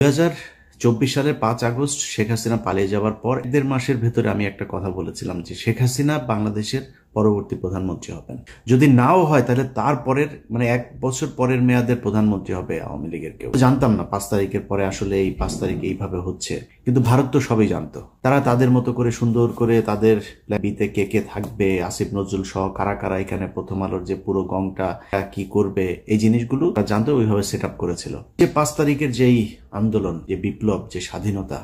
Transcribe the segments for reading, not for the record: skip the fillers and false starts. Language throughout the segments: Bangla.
2024 সালের 5 আগস্ট শেখ হাসিনা পালিয়ে যাওয়ার পর 1.5 মাসের ভেতরে আমি একটা কথা বলেছিলাম যে শেখ হাসিনা বাংলাদেশের পরবর্তী প্রধানমন্ত্রী হবেন। যদি নাও হয় তাহলে তারপরের 1 বছর পরের মেয়াদের প্রধানমন্ত্রী হবে আওয়ামী লীগের কেউ। জানতাম না 5 তারিখের পরে আসলে এই 5 তারিখে এইভাবে হচ্ছে, কিন্তু ভারত তো সবই জানতো। তারা তাদের মতো করে সুন্দর করে তাদের বিতে কে কে থাকবে, আসিফ নজরুল সহ কারা কারা এখানে প্রথম আলোর যে পুরো গংটা কি করবে, এই জিনিসগুলো জানতো, ওইভাবে সেট আপ করেছিল। যে 5 তারিখের যেই আন্দোলন, যে বিপ্লব, যে স্বাধীনতা,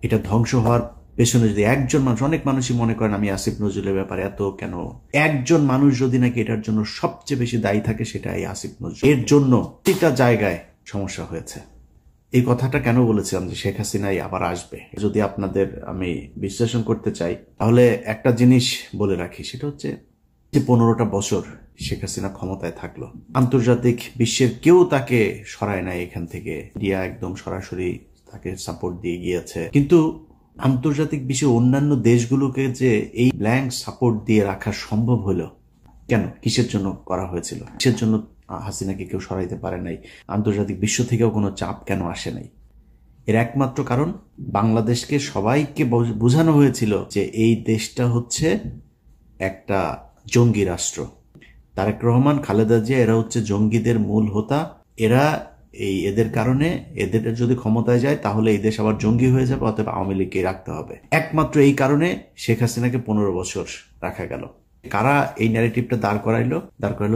এটা ধ্বংস হওয়ার পেছনে যদি একজন মানুষ, অনেক মানুষই মনে করেন আমি আসিফ নজরুলের ব্যাপারে এত কেন, একজন মানুষ যদি নাকি এটার জন্য সবচেয়ে বেশি দায়ী থাকে সেটা এই আসিফ নজরুল। এর জন্য প্রতিটা জায়গায় সমস্যা হয়েছে। এই কথাটা কেন বলেছিলাম যে শেখ হাসিনাই আবার আসবে, যদি আপনাদের আমি বিশ্লেষণ করতে চাই তাহলে একটা জিনিস বলে রাখি, সেটা হচ্ছে যে 15টা বছর শেখ হাসিনা ক্ষমতায় থাকলো, আন্তর্জাতিক বিশ্বের কেউ তাকে সরায় নাই এখান থেকে, ইন্ডিয়া একদম সরাসরি তাকে সাপোর্ট দিয়ে গিয়েছে। কিন্তু আন্তর্জাতিক বিশ্বের অন্যান্য দেশগুলোকে যে এই ব্ল্যাঙ্ক সাপোর্ট দিয়ে রাখা সম্ভব হলো কেন? কিসের জন্য করা হয়েছিল? কিসের জন্য হাসিনাকে কেউ সরাইতে পারে নাই? আন্তর্জাতিক বিশ্ব থেকেও কোনো চাপ কেন আসে নাই? এর একমাত্র কারণ, বাংলাদেশকে সবাইকে বোঝানো হয়েছিল যে এই দেশটা হচ্ছে একটা জঙ্গি রাষ্ট্র। তারেক রহমান, খালেদা জিয়া এরা হচ্ছে জঙ্গিদের মূল হোতা। এদের কারণে এদের যদি ক্ষমতায় যায় তাহলে এই দেশ আবার জঙ্গি হয়ে যাবে, অতএব আওয়ামী লীগকে রাখতে হবে। একমাত্র এই কারণে শেখ হাসিনাকে 15 বছর রাখা গেল। কারা এই ন্যারেটিভটা দাঁড় করাইলো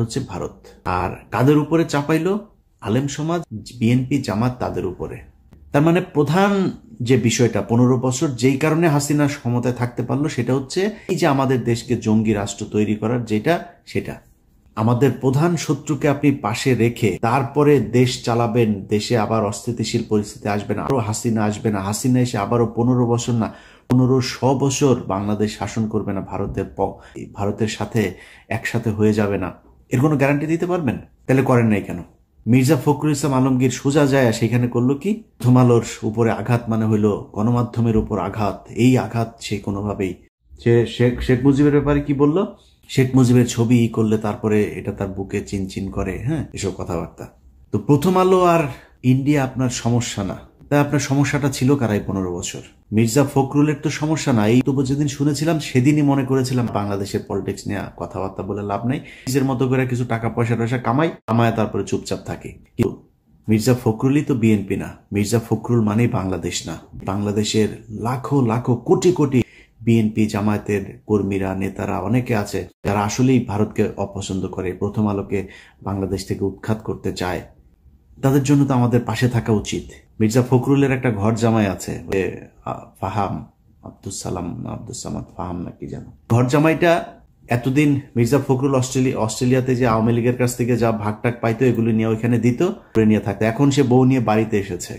হচ্ছে ভারত। আর কাদের উপরে চাপাইলো? আলেম সমাজ, বিএনপি, জামাত, তাদের উপরে। তার মানে প্রধান যে বিষয়টা 15 বছর যেই কারণে হাসিনা ক্ষমতায় থাকতে পারলো সেটা হচ্ছে এই যে আমাদের দেশকে জঙ্গি রাষ্ট্র তৈরি করার সেটা আমাদের প্রধান শত্রুকে আপনি পাশে রেখে তারপরে দেশ চালাবেন, দেশে আবার অস্থিতিশীল পরিস্থিতি আসবে না, আরো হাসিনা আসবে না, হাসিনা এসে আবারও 15 বছর না 1500 বছর বাংলাদেশ শাসন করবে না, ভারতের সাথে একসাথে হয়ে যাবে না, এর কোনো গ্যারান্টি দিতে পারবেন? তাহলে করেন নাই কেন? মির্জা ফখরুল ইসলাম আলমগীর সোজা যায় সেখানে করলো কি? প্রথম আলোর উপরে আঘাত মানে হইলো গণমাধ্যমের উপর আঘাত। এই আঘাত সে কোনোভাবেই, শেখ মুজিবের ব্যাপারে কি বললো? শেখ মুজিবের ছবি করলে তারপরে এটা তার বুকে চিনচিন করে, হ্যাঁ, এসব কথাবার্তা। তো প্রথম আলো আর ইন্ডিয়া আপনার সমস্যা না, তাই আপনার সমস্যাটা ছিল কারাই 15 বছর? মির্জা ফখরুলের তো সমস্যা না। এই তো যেদিন শুনেছিলাম সেদিনই মনে করেছিলাম বাংলাদেশের পলিটিক্স নিয়ে কথাবার্তা বলে লাভ নাই, নিজের মতো করে কিছু টাকা পয়সা কামায় তারপরে চুপচাপ থাকে। কিন্তু মির্জা ফখরুলই তো বিএনপি না, মির্জা ফখরুল মানেই বাংলাদেশ না। বাংলাদেশের লাখো লাখো কোটি কোটি বিএনপি জামায়াতের কর্মীরা, নেতারা অনেকে আছে যারা আসলেই ভারতকে অপছন্দ করে, প্রথম আলোকে বাংলাদেশ থেকে উৎখাত করতে চায়। তাদের জন্য তো আমাদের পাশে থাকা উচিত। মির্জা ফখরুলের একটা ঘর জামাই আছে, ফাহাম আব্দুসামাদ ফাহাম নাকি যেন, ঘর জামাইটা এতদিন মির্জা ফখরুল অস্ট্রেলিয়াতে যে আওয়ামী লীগের কাছ থেকে যা ভাগটাক পাইতো এগুলো নিয়ে ওইখানে দিত, নিয়ে থাকতো। এখন সে বউ নিয়ে বাড়িতে এসেছে,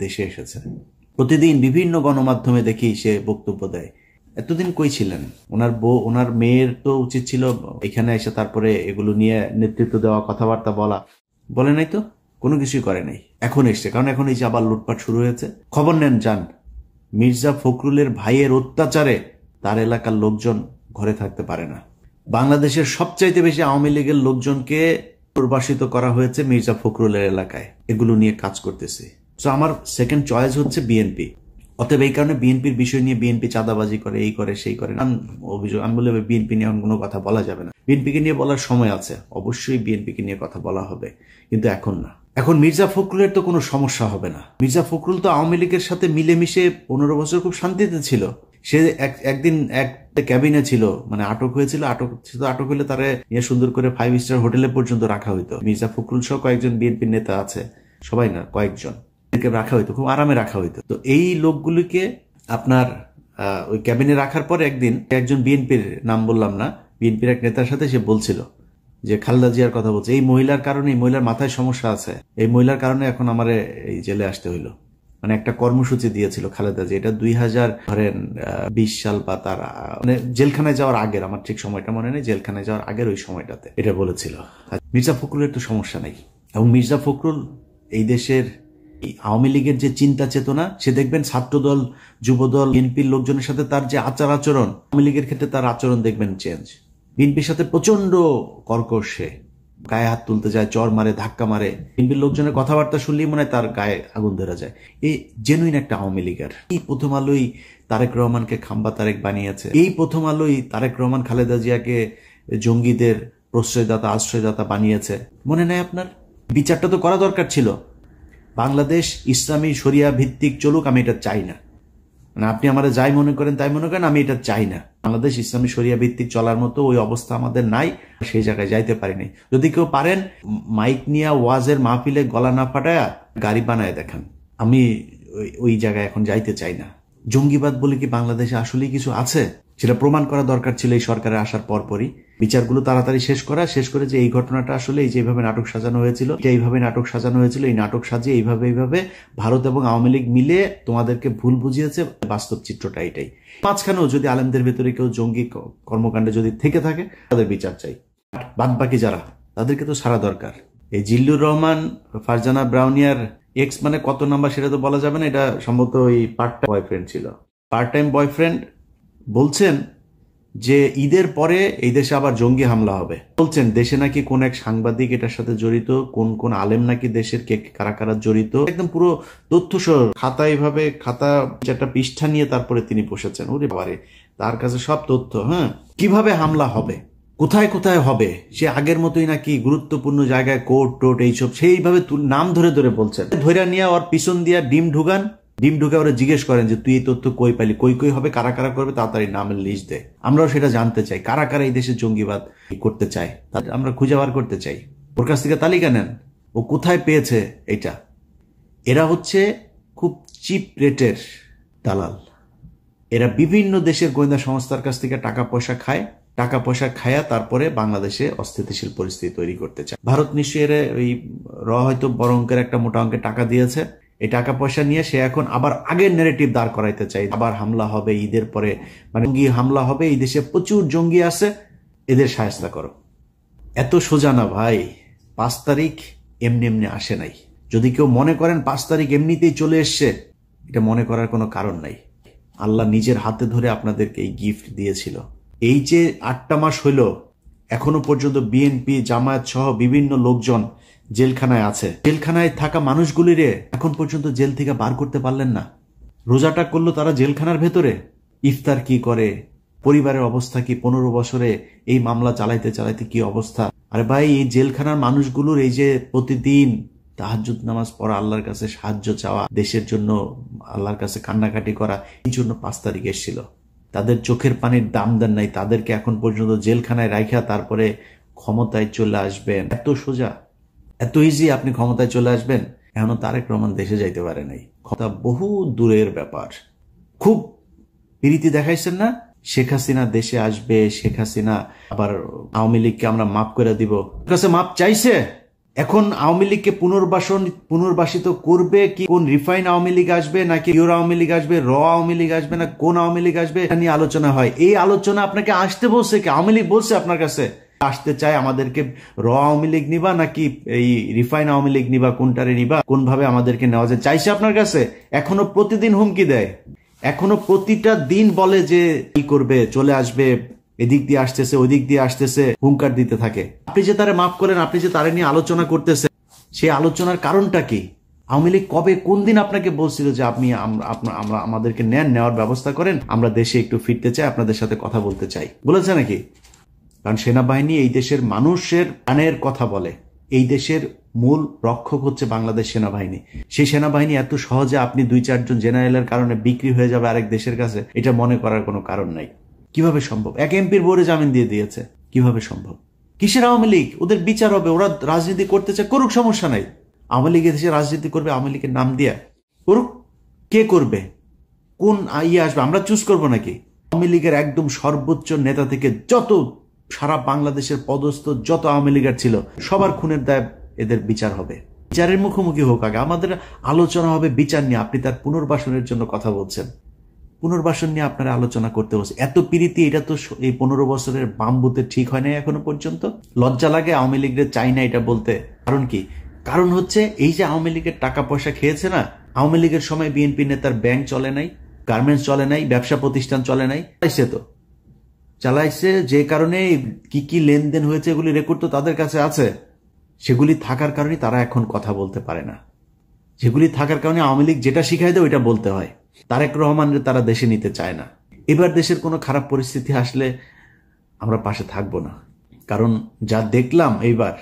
দেশে এসেছে। প্রতিদিন বিভিন্ন গণমাধ্যমে দেখি সে বক্তব্য দেয়। এতদিন কই ছিলেন? ওনার মেয়ের তো উচিত ছিল এখানে এসে তারপরে এগুলো নিয়ে নেতৃত্ব দেওয়া, কথাবার্তা বলে নাই তো, কোনো কিছুই করে নাই। এখন এসছে, কারণ এখন এই যে আবার লুটপাট শুরু হয়েছে। খবর নেন, যান। মির্জা ফখরুলের ভাইয়ের অত্যাচারে তার এলাকার লোকজন ঘরে থাকতে পারে না। বাংলাদেশের সবচাইতে বেশি আওয়ামী লীগের লোকজনকে প্রবাসিত করা হয়েছে মির্জা ফখরুলের এলাকায়, এগুলো নিয়ে কাজ করতেছে। তো আমার সেকেন্ড চয়েস হচ্ছে বিএনপি। অতএব এই কারণে বিএনপির বিষয় নিয়ে, বিএনপি চাঁদাবাজি করে, এই করে সেই করে, অভিযোগ আমি বলে বিএনপি নিয়ে কোনো কথা বলা যাবে না। বিএনপিকে নিয়ে বলার সময় আছে, অবশ্যই বিএনপিকে নিয়ে কথা বলা হবে, কিন্তু এখন না। এখন মির্জা ফখরুলের তো কোনো সমস্যা হবে না। মির্জা ফখরুল তো আওয়ামী লীগের সাথে মিলেমিশে 15 বছর খুব শান্তিতে ছিল। সে একদিন এক ক্যাবিনে ছিল, আটক হয়েছিল, আটক হলে তারে নিয়ে সুন্দর করে 5 স্টার হোটেলে পর্যন্ত রাখা হইতো। মির্জা ফখরুল সহ কয়েকজন বিএনপির নেতা আছে, সবাই না, কয়েকজন রাখা হইতো, খুব আরামে রাখা হইতো। তো এই লোকগুলিকে আপনার ওই ক্যাবিনে রাখার পর একজন বিএনপির নাম বললাম না, বিএনপির এক নেতার সাথে সে বলছিল যে খালেদা জিয়ার কথা বলছে, এই মহিলার কারণে, এই মহিলার মাথায় সমস্যা আছে, এই মহিলার কারণে এখন আমারে এই জেলে আসতে হইলো। একটা কর্মসূচি দিয়েছিল খালেদা জিয়া, এটা 2020 সাল বা তার জেলখানায় যাওয়ার আগের, আমার ঠিক সময়টা মনে নেই, জেলখানায় যাওয়ার আগের ওই সময়টাতে এটা বলেছিল। মির্জা ফখরুলের তো সমস্যা নেই। এবং মির্জা ফখরুল এই দেশের আওয়ামী লীগের যে চিন্তা চেতনা, সে দেখবেন ছাত্রদল, যুবদল, বিএনপির লোকজনের সাথে তার যে আচরণ, আওয়ামী লীগের ক্ষেত্রে তার আচরণ দেখবেন চেঞ্জ। বিএনপির সাথে প্রচন্ড কর্কশ সে, গায়ে হাত তুলতে যায়, চর মারে, ধাক্কা মারে। বিএনপির লোকজনের কথাবার্তা শুনলেই মনে হয় তার গায়ে আগুন ধরা যায়। এই জেনুইন একটা আওয়ামী লীগের। এই প্রথম আলোই তারেক রহমানকে খাম্বা তারেক বানিয়েছে। এই প্রথম আলোই তারেক রহমান খালেদা জিয়াকে জঙ্গিদের প্রশ্রয়দাতা, আশ্রয়দাতা বানিয়েছে। মনে নেই আপনার? বিচারটা তো করা দরকার ছিল। বাংলাদেশ ইসলামী শরিয়া ভিত্তিক চলুক, আমি এটা চাই না। মানে আপনি আমাদের যাই মনে করেন তাই মনে করেন, আমি এটা চাই না। বাংলাদেশ ইসলামী শরিয়া ভিত্তিক চলার মতো ওই অবস্থা আমাদের নাই, সেই জায়গায় যাইতে পারিনি। যদি কেউ পারেন মাইক নিয়ে ওয়াজের মাহফিলে গলা না ফাটায়া গাড়ি বানায় দেখান। আমি ওই জায়গায় এখন যাইতে চাই না। জঙ্গিবাদ বলে কি বাংলাদেশে আসলেই কিছু আছে? সেটা প্রমাণ করা দরকার ছিল এই সরকারের আসার পরপরই। বিচারগুলো তাড়াতাড়ি শেষ করে যে এই ঘটনাটা আসলে এই যেভাবে নাটক সাজানো হয়েছিল, এইভাবে নাটক সাজানো হয়েছিল, এই নাটক সাজিয়ে এইভাবে ভারত এবং আওয়ামী লীগ মিলে তোমাদেরকে ভুল বুঝিয়েছে। বাস্তব চিত্রটা এটাই। মাঝখানেও যদি আলেমদের ভেতরে কেউ জঙ্গি কর্মকাণ্ডে যদি থেকে থাকে, তাদের বিচার চাই। বাদ বাকি যারা, তাদেরকে তো সারা দরকার। এই জিল্লুর রহমান, ফারজানা ব্রাউনিয়ার এক্স মানে কত নাম্বার সেটা তো বলা যাবে না, এটা সম্ভবত ওই পার্ট টাইম বয়ফ্রেন্ড ছিল। পার্ট টাইম বয়ফ্রেন্ড বলছেন যে ঈদের পরে এই দেশে আবার জঙ্গি হামলা হবে। বলছেন দেশে নাকি কোন এক সাংবাদিক এটার সাথে জড়িত, কোন আলেম নাকি দেশের কে কারা কারা জড়িত, একদম পুরো তথ্য সহ খাতা, এইভাবে খাতা একটা পৃষ্ঠা নিয়ে তারপরে তিনি বসেছেন। ওরে বাবারে, তার কাছে সব তথ্য। কিভাবে হামলা হবে, কোথায় কোথায় হবে, সে আগের মতোই নাকি গুরুত্বপূর্ণ জায়গায় কোর্ট টোট এইসব সেইভাবে নাম ধরে ধরে বলছেন। ধরে নিয়ে ওর পিছন দিয়া ডিম ঢুকে ওরা জিজ্ঞেস করেন যে তুই এই তথ্য কই পাইলি, কই হবে, কারা কারা করবে, তাড়াতাড়ি নামের লিস্ট দে। আমরাও সেটা জানতে চাই, কারা কারা এই দেশে জঙ্গিবাদ করতে চায়, আমরা খুঁজে বার করতে চাই। ওর কাছ থেকে তালিকা নেন, ও কোথায় পেয়েছে এটা। এরা হচ্ছে খুব চিপ রেটের দালাল। এরা বিভিন্ন দেশের গোয়েন্দা সংস্থার কাছ থেকে টাকা পয়সা খায়া তারপরে বাংলাদেশে অস্থিতিশীল পরিস্থিতি তৈরি করতে চায়। ভারত নিশ্চয়ই এর ওই হয়তো বড় অঙ্কের একটা মোটা অঙ্কের টাকা দিয়েছে। এই টাকা পয়সা নিয়ে সে এখন আবার আগের ন্যারেটিভ দাঁড় করাইতে চাই। আবার হামলা হবে ঈদের পরে, মানে জঙ্গি হামলা হবে, এই দেশে প্রচুর জঙ্গি আছে, এদের সাহায্য করো। এত সোজা না ভাই। 5 তারিখ এমনি আসে নাই। যদি কেউ মনে করেন 5 তারিখ এমনিতেই চলে এসছে, এটা মনে করার কোনো কারণ নাই। আল্লাহ নিজের হাতে ধরে আপনাদেরকে এই গিফট দিয়েছিল। এই যে 8টা মাস হইল, এখনো পর্যন্ত বিএনপি, জামায়াত সহ বিভিন্ন লোকজন জেলখানায় আছে। জেলখানায় থাকা মানুষগুলিরে এখন পর্যন্ত জেল থেকে বার করতে পারলেন না। রোজাটা করলো তারা জেলখানার ভেতরে। ইফতার কি করে, পরিবারের অবস্থা কি, 15 বছরে এই মামলা চালাইতে কি অবস্থা। আরে ভাই, এই জেলখানার মানুষগুলোর এই যে প্রতিদিন তাহাজ্জুদ নামাজ পড়া, আল্লাহর কাছে সাহায্য চাওয়া, দেশের জন্য আল্লাহর কাছে কান্নাকাটি করা, এই জন্য 5 তারিখ এসেছিল। তাদের চোখের পানির দাম দেন নাই, তাদেরকে এখন পর্যন্ত জেলখানায় রাখা তারপরে ক্ষমতায় চলে আসবেন। এত সোজা, এত ইজি আপনি ক্ষমতায় চলে আসবেন। এখনো তারেক রহমান দেশে যাইতে পারে নাই। ক্ষমতা বহু দূরের ব্যাপার। খুব প্রীতি দেখাইছেন না, শেখ হাসিনা দেশে আসবে, শেখ হাসিনা আবার আওয়ামী লীগকে আমরা মাফ করে দিব। কাছে মাফ চাইছে। এখন আওয়ামী লীগকে পুনর্বাসিত করবে কি? কোন রিফাইন আওয়ামী লীগ আসবে, নাকি পিওর আওয়ামী লীগ আসবে, র আওয়ামী লীগ আসবে, না কোন আওয়ামী লীগ আসবে, এটা নিয়ে আলোচনা হয়। এই আলোচনা আপনাকে আসতে বলছে কি? আওয়ামী লীগ বলছে আপনার কাছে আসতে চায় আমাদেরকে র আওয়ামী লীগ নিবা নাকি এই রিফাইন আওয়ামী লীগ নিবা, কোনটারে নিবা, কোন ভাবে আমাদেরকে নেওয়া যায় চাইছে আপনার কাছে। এখনো প্রতিদিন হুমকি দেয়, এখনো প্রতিটা দিন বলে যে কি করবে, চলে আসবে, এদিক দিয়ে আসতেছে, ওই দিক দিয়ে আসতেছে, হুঙ্কার দিতে থাকে। আপনি যে তারে মাফ করেন, আপনি যে তারে নিয়ে আলোচনা করতেছেন, সেই আলোচনার কারণটা কি? আওয়ামী লীগ কবে কোন দিন আপনাকে বলছিল যে আপনি আমরা আমাদেরকে নেওয়ার ব্যবস্থা করেন, আমরা দেশে একটু ফিরতে চাই, আপনাদের সাথে কথা বলতে চাই, বলেছে নাকি? কারণ সেনাবাহিনী এই দেশের মানুষের প্রাণের কথা বলে। এই দেশের মূল রক্ষক হচ্ছে বাংলাদেশ সেনাবাহিনী। সেই সেনাবাহিনী এত সহজে আপনি 2-4 জন জেনারেলের কারণে বিক্রি হয়ে যাবে আরেক দেশের কাছে, এটা মনে করার কোনো কারণ নাই। কিভাবে সম্ভব? এক এমপির বোর্ডে জামিন দিয়ে দিয়েছে, কিভাবে সম্ভব? কিসের আওয়ামী লীগ? ওদের বিচার হবে, ওরা রাজনীতি করতে চায়, করুক, সমস্যা নাই। আওয়ামী লীগের দেশে রাজনীতি করবে, আওয়ামী লীগের নাম দিয়ে করুক। কে করবে, কোন আসবে, আমরা চুজ করবো নাকি? আওয়ামী লীগের একদম সর্বোচ্চ নেতা থেকে যত সারা বাংলাদেশের পদস্থ যত আওয়ামী লীগার ছিল, সবার খুনের দায় এদের বিচার হবে। বিচারের মুখোমুখি হোক আগে, আমাদের আলোচনা হবে বিচার নিয়ে। আপনি তার পুনর্বাসনের জন্য কথা বলছেন, পুনর্বাসন নিয়ে আপনারা আলোচনা করতে বলছে। এত প্রীতি, এটা তো এই 15 বছরের বাম বুথে ঠিক হয় নাই এখনো পর্যন্ত। লজ্জা লাগে আওয়ামী লীগের চাই না এটা বলতে। কারণ কি? কারণ হচ্ছে এই যে আওয়ামী লীগের টাকা পয়সা খেয়েছে না, আওয়ামী লীগের সময় বিএনপি নেতার ব্যাংক চলে নাই, গার্মেন্টস চলে নাই, ব্যবসা প্রতিষ্ঠান চলে নাই, চালাইছে। যে কারণে কি কি লেনদেন হয়েছে এগুলি রেকর্ড তো তাদের কাছে আছে। সেগুলি থাকার কারণে তারা এখন কথা বলতে পারে না। যেগুলি থাকার কারণে আওয়ামী লীগ যেটা শিখাই দেয় ওইটা বলতে হয়। তারেক রহমানের তারা দেশে নিতে চায় না। এবার দেশের কোনো খারাপ পরিস্থিতি আসলে আমরা পাশে থাকবো না, কারণ যা দেখলাম এইবার,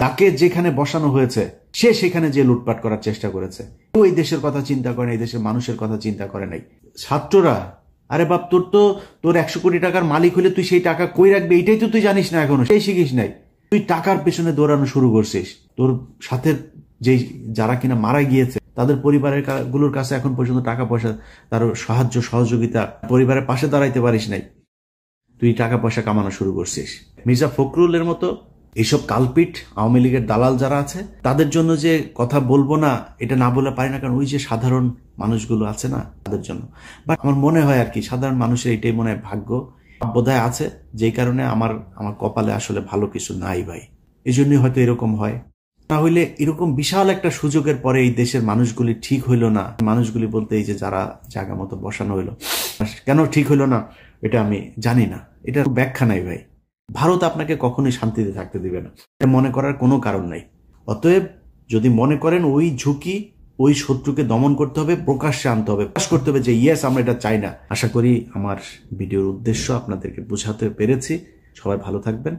তাকে যেখানে বসানো হয়েছে সে সেখানে যে লুটপাট করার চেষ্টা করেছে। কেউ এই দেশের কথা চিন্তা করে না, এই দেশের মানুষের কথা চিন্তা করে নাই। ছাত্ররা, আরে বাপ, তোর 100 কোটি টাকার মালিক হলে তুই সেই টাকা কই রাখবি এইটাই তো তুই জানিস না, এখনো সেই শিখিস নাই। তুই টাকার পেছনে দৌড়ানো শুরু করছিস। তোর সাথে যারা কিনা মারা গিয়েছে তাদের পরিবারের গুলোর কাছে এখন পর্যন্ত টাকা পয়সা, তার সাহায্য সহযোগিতা, পরিবারের পাশে দাঁড়াইতে পারিস নাই, তুই টাকা পয়সা কামানো শুরু করছিস। মির্জা ফখরুলের মতো এইসব কালপিট আওয়ামী লীগের দালাল যারা আছে তাদের জন্য যে কথা বলবো না এটা না বলে পারি না, কারণ ওই যে সাধারণ মানুষগুলো আছে না তাদের জন্য। বাট আমার মনে হয় আর কি সাধারণ মানুষের এটাই মনে হয় ভাগ্য বোধহয় আছে, যেই কারণে আমার কপালে আসলে ভালো কিছু নাই ভাই, এই জন্যই হয়তো এরকম হয়। না হইলে এরকম বিশাল একটা সুযোগের পরে এই দেশের মানুষগুলি ঠিক হইল না। মানুষগুলি বলতে এই যে যারা জায়গা মতো বসানো হইলো, কেন ঠিক হইল না এটা আমি জানি না, এটার ব্যাখ্যা নাই ভাই। ভারত আপনাকে কখনোই শান্তিতে থাকতে দিবে না, এটা মনে করার কোনো কারণ নাই। অতএব যদি মনে করেন ওই ঝুঁকি, ওই শত্রুকে দমন করতে হবে, প্রকাশ্যে আনতে হবে, প্রকাশ করতে হবে যে ইয়েস আমরা এটা চাই না। আশা করি আমার ভিডিওর উদ্দেশ্য আপনাদেরকে বোঝাতে পেরেছি। সবাই ভালো থাকবেন।